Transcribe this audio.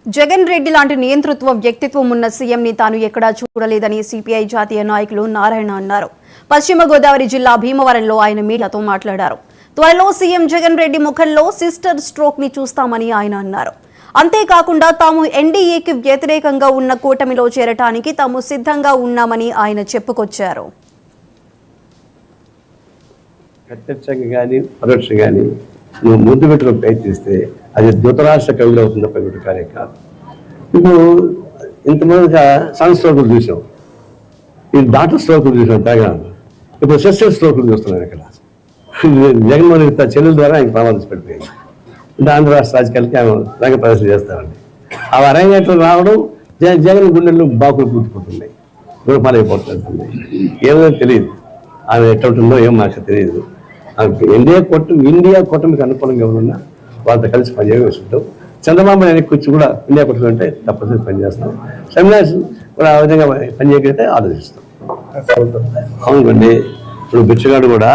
జగన్ రెడ్డి లాంటి నియంతృత్వ వ్యక్తిత్వం ఉన్న సీఎంని తాను ఎక్కడా చూడలేదని సిపిఐ జాతీయ నాయకులు నారాయణ అన్నారు. పశ్చిమ గోదావరి జిల్లా భీమవరంలో ఆయన మీడియాతో మాట్లాడారు. త్వరలో సీఎం జగన్ రెడ్డి ముఖంలో సిస్టర్ స్ట్రోక్ ని చూస్తామని ఆయన అన్నారు. అంతేకాకుండా తాము ఎన్డీఏకి వ్యతిరేకంగా ఉన్న కూటమిలో చేరటానికి తాము సిద్ధంగా ఉన్నామని ఆయన చెప్పుకొచ్చారు. ప్రత్యక్షంగా కానీ పరోక్షంగా కానీ నువ్వు ముందు పెట్టుకుని ప్రయత్నిస్తే అది ధృతరాష్ట్ర కవిలో అవుతుంది పెరుగుడు కార్యం కాదు. ఇప్పుడు ఇంతమందిగా సన్ స్ట్రోకులు చూసాం, ఈ డాక్టర్ స్ట్రోకులు చూసాం తెలంగాణ. ఇప్పుడు సిస్టర్ స్ట్రోకులు చూస్తున్నాను ఇక్కడ. జగన్మోహన్ రెడ్డి చెల్లెల ద్వారా ఆయన ప్రమాదం పడిపోయింది. అంటే ఆంధ్ర రాష్ట్ర రాజకీయాలకి ఆమె రంగ ప్రదర్శన చేస్తామండి. ఆ అరంగేట్లు రావడం జగన్ గుండెల్లో బాకులు పూర్తిపోతున్నాయి, రూపాలైపోతుంది. ఏదో తెలియదు ఆమె ఎట్టుంటుందో ఏం మాకు తెలియదు. ఇండియా కూటమికి అనుకూలంగా ఎవరున్నా వాళ్ళతో కలిసి పనిచేయడం చూద్దాం. చంద్రబాబు నాయుడు వచ్చి కూడా ఇండియా కూటమి అంటే తప్పనిసరి పనిచేస్తాం. సన్యాసి కూడా ఆ విధంగా పనిచేయగలిగితే ఆలోచిస్తాం. అవునండి, ఇప్పుడు బిచ్చగాడు కూడా